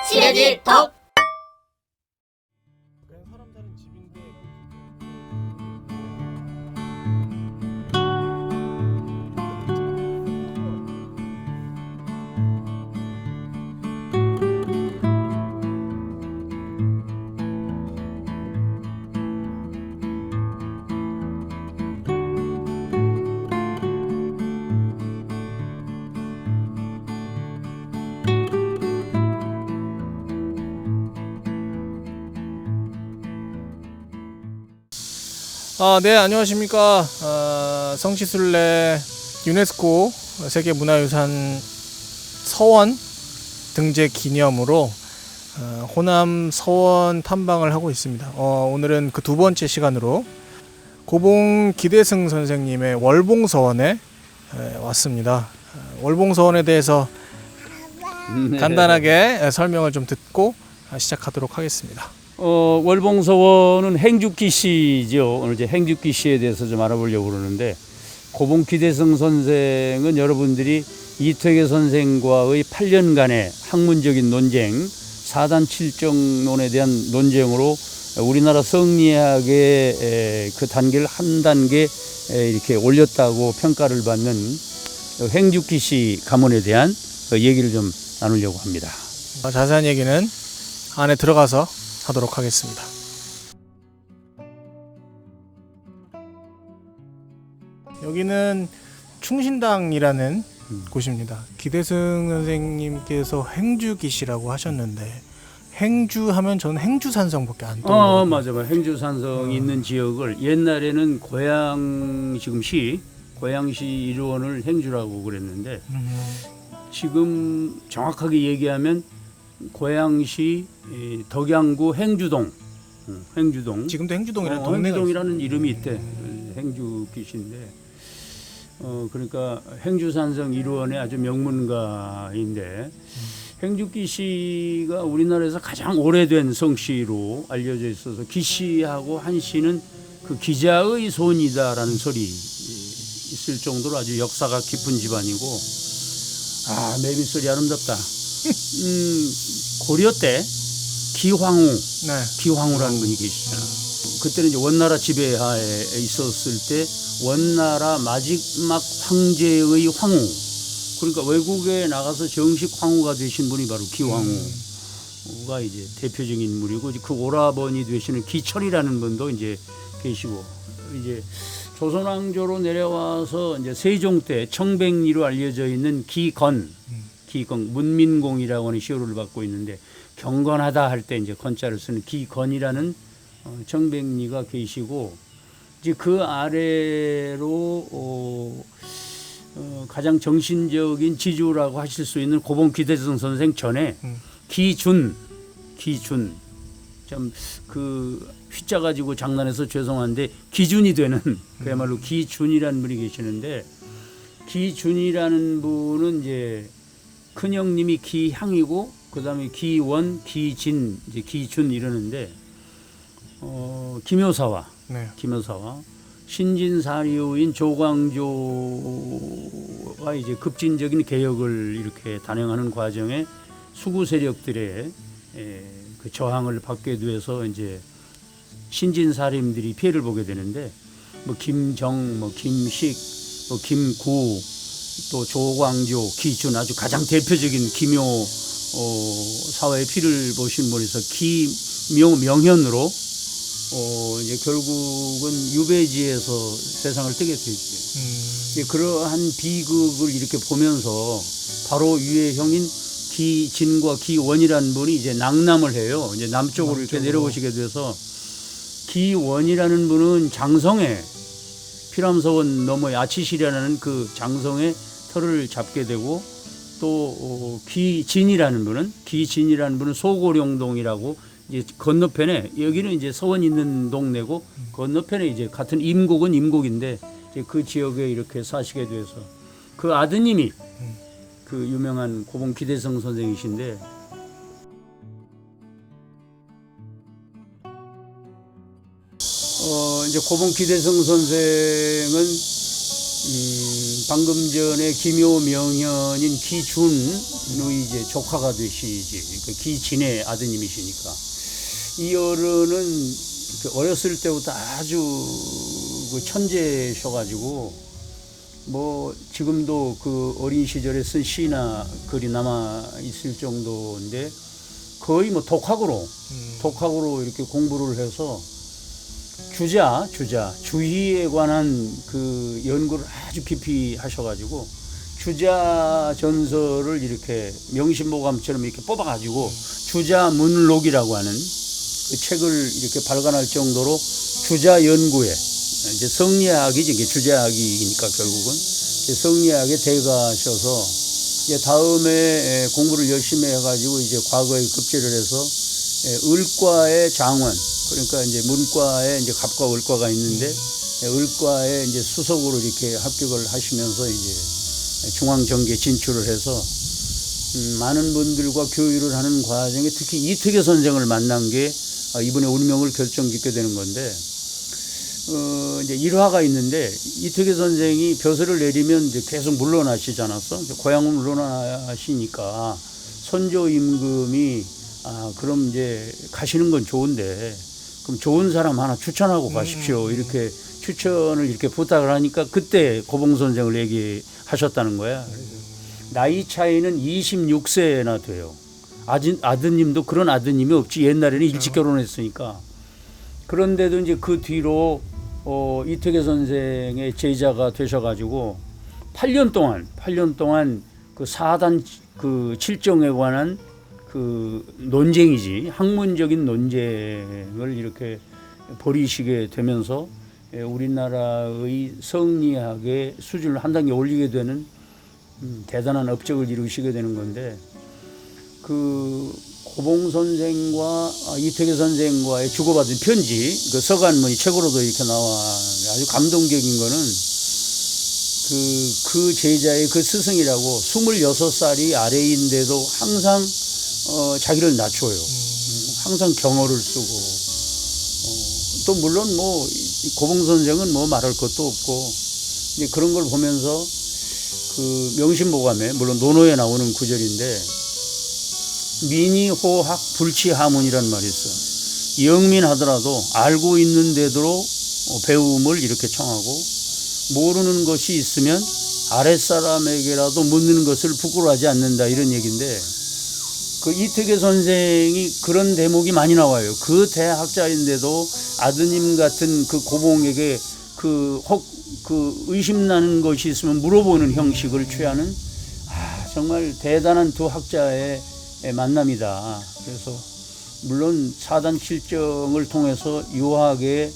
시래기 덕. 사람 사는 집인데 네, 안녕하십니까. 성시순례 유네스코 세계문화유산 서원 등재 기념으로 호남 서원 탐방을 하고 있습니다. 오늘은 그 두 번째 시간으로 고봉 기대승 선생님의 월봉서원에 왔습니다. 월봉서원에 대해서 간단하게 설명을 좀 듣고 시작하도록 하겠습니다. 월봉서원은 행주기시죠. 오늘 이제 행주기시에 대해서 좀 알아보려고 그러는데, 고봉 기대승 선생은 여러분들이 이태계 선생과의 8년간의 학문적인 논쟁, 사단칠정론에 대한 논쟁으로 우리나라 성리학의 그 단계를 한 단계 이렇게 올렸다고 평가를 받는 행주기시 가문에 대한 얘기를 좀 나누려고 합니다. 자세한 얘기는 안에 들어가서 하도록 하겠습니다. 여기는 충신당이라는 곳입니다. 기대승 선생님께서 행주기시라고 하셨는데, 행주하면 저는 행주산성밖에 안 떠올라요. 맞아요. 행주산성이 있는 지역을 옛날에는 고양시 일원을 행주라고 그랬는데, 지금 정확하게 얘기하면 고양시 덕양구 행주동. 지금도 행주동이라는 동네가 행주동이라는 이름이 있대. 행주기시인데, 그러니까 행주산성 일원의 아주 명문가인데, 행주기시가 우리나라에서 가장 오래된 성씨로 알려져 있어서, 기시하고 한씨는 그 기자의 손이다라는 설이 있을 정도로 아주 역사가 깊은 집안이고, 매미소리 아름답다. 고려 때 기황후라는 분이 계시잖아. 그때는 이제 원나라 지배하에 있었을 때 원나라 마지막 황제의 황후, 그러니까 외국에 나가서 정식 황후가 되신 분이 바로 기황후가 이제 대표적인 인물이고, 그 오라버니 되시는 기철이라는 분도 이제 계시고, 이제 조선왕조로 내려와서 이제 세종 때 청백리로 알려져 있는 기건 문민공이라고 하는 시호를 받고 있는데, 경건하다 할 때 이제 건자를 쓰는 기건이라는 청백리가 계시고, 이제 그 아래로 가장 정신적인 지주라고 하실 수 있는 고봉 기대승 선생 전에 기준 참 그 휘자 가지고 장난해서 죄송한데 기준이 되는 그야말로 기준이라는 분이 계시는데, 기준이라는 분은 이제 큰형님이 기향이고, 그 다음에 기원, 기진, 이제 기준 이러는데, 김효사와 신진사리우인 조광조가 이제 급진적인 개혁을 이렇게 단행하는 과정에 수구 세력들의 그 저항을 받게 돼서 이제 신진사림들이 피해를 보게 되는데, 김정, 김식, 김구, 또 조광조, 기준, 아주 가장 대표적인 기묘 사회의 피를 보신 분에서 명현으로 이제 결국은 유배지에서 세상을 뜨게 되죠. 그러한 비극을 이렇게 보면서 바로 유해형인 기진과 기원이라는 분이 이제 낭남을 해요. 이제 남쪽으로 이렇게 내려오시게 돼서, 기원이라는 분은 장성에 피람서원 너머에 아치시라는 그 장성에 터를 잡게 되고, 또 기진이라는 분은 소고령동이라고 이제 건너편에, 여기는 이제 서원 있는 동네고 건너편에 이제 같은 임곡은 임곡인데, 이제 그 지역에 이렇게 사시게 돼서, 그 아드님이 그 유명한 고봉 기대승 선생이신데, 이제 고봉 기대승 선생은 방금 전에 기묘 명현인 기준의 이제 조카가 되시지, 그 기진의 아드님이시니까. 이 어른은 어렸을 때부터 아주 그 천재셔가지고, 뭐 지금도 그 어린 시절에 쓴 시나 글이 남아 있을 정도인데, 거의 뭐 독학으로 이렇게 공부를 해서 주희에 관한 그 연구를 아주 깊이 하셔가지고 주자 전설을 이렇게 명심보감처럼 이렇게 뽑아가지고 주자문록이라고 하는 그 책을 이렇게 발간할 정도로 주자 연구에 이제 성리학이지, 이게 주자학이니까 결국은 성리학의 대가셔서 이제 다음에 공부를 열심히 해가지고 이제 과거에 급제를 해서 을과의 장원, 그러니까 이제 문과에 이제 갑과 을과가 있는데 을과에 이제 수석으로 이렇게 합격을 하시면서 이제 중앙정계 진출을 해서 많은 분들과 교류를 하는 과정에 특히 이특여 선생을 만난 게 이분의 운명을 결정짓게 되는 건데, 이제 일화가 있는데 이특여 선생이 벼슬을 내리면 이제 계속 물러나시지 않았어? 고향을 물러나시니까 선조 임금이 그럼 이제 가시는 건 좋은데 그럼 좋은 사람 하나 추천하고 가십시오. 이렇게 추천을 이렇게 부탁을 하니까 그때 고봉 선생을 얘기하셨다는 거야. 나이 차이는 26세나 돼요. 아드님도 그런 아드님이 없지. 옛날에는 일찍 결혼했으니까. 그런데도 이제 그 뒤로 이특여 선생의 제자가 되셔가지고 8년 동안 그 사단 그 칠정에 관한 그 논쟁이지, 학문적인 논쟁을 이렇게 벌이시게 되면서 우리나라의 성리학의 수준을 한 단계 올리게 되는 대단한 업적을 이루시게 되는 건데, 그 고봉 선생과 이특여 선생과의 주고받은 편지, 그 서간문이 책으로도 이렇게 나와 아주 감동적인 거는 그 제자의 그 스승이라고 26살이 아래인데도 항상 자기를 낮춰요. 항상 경어를 쓰고, 또 물론 뭐 고봉 선생은 뭐 말할 것도 없고, 이제 그런 걸 보면서 그 명심보감에 물론 논어에 나오는 구절인데, 민의호학 불치하문이라는 말이 있어. 영민하더라도 알고 있는데도 배움을 이렇게 청하고, 모르는 것이 있으면 아랫사람에게라도 묻는 것을 부끄러워하지 않는다, 이런 얘기인데, 그 이특여 선생이 그런 대목이 많이 나와요. 그 대학자인데도 아드님 같은 그 고봉에게 그 의심나는 것이 있으면 물어보는 형식을 취하는 정말 대단한 두 학자의 만남이다. 그래서 물론 사단 칠정을 통해서 유학의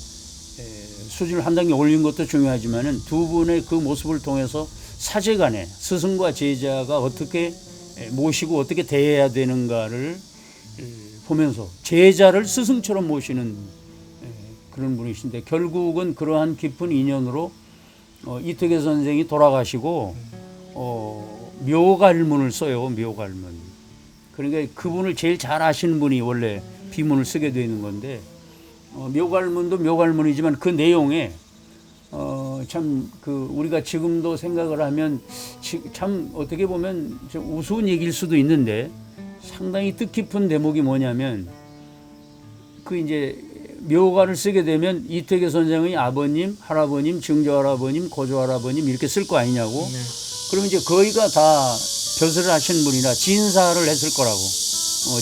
수준을 한 단계 올린 것도 중요하지만은 두 분의 그 모습을 통해서 사제간에 스승과 제자가 어떻게 모시고 어떻게 대해야 되는가를 보면서 제자를 스승처럼 모시는 그런 분이신데, 결국은 그러한 깊은 인연으로 이특여 선생이 돌아가시고 묘갈문을 써요. 묘갈문. 그러니까 그분을 제일 잘 아시는 분이 원래 비문을 쓰게 되는 건데, 묘갈문도 묘갈문이지만 그 내용에 참 그 우리가 지금도 생각을 하면 참 어떻게 보면 좀 우스운 얘기일 수도 있는데 상당히 뜻깊은 대목이 뭐냐면, 그 이제 묘가를 쓰게 되면 이특여 선생의 아버님, 할아버님, 증조할아버님, 고조할아버님 이렇게 쓸 거 아니냐고. 네. 그러면 이제 거의가 다 벼슬을 하신 분이라 진사를 했을 거라고.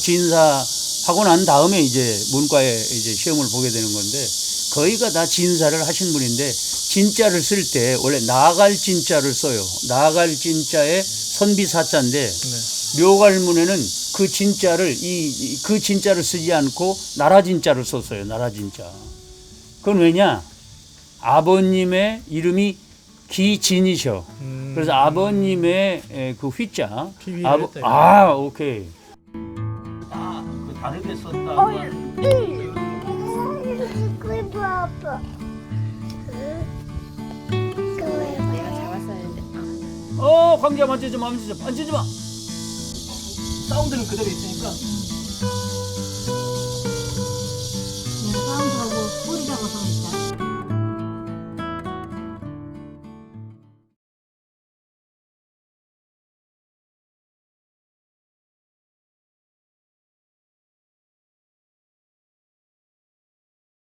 진사하고 난 다음에 이제 문과에 이제 시험을 보게 되는 건데, 거의가 다 진사를 하신 분인데, 진자를 쓸 때 원래 나갈 진자를 써요. 나갈 진자에 선비사자인데, 네. 묘갈문에는 그 진자를 그 진자를 쓰지 않고 나라 진자를 썼어요. 나라 진자. 그건 왜냐? 아버님의 이름이 기진이셔. 그래서 아버님의 그 휘자. 오케이. 그 다르게 썼다고. 아빠. 내가 잡았었는데. 광재야 만지지 마. 사운드는 그대로 있으니까.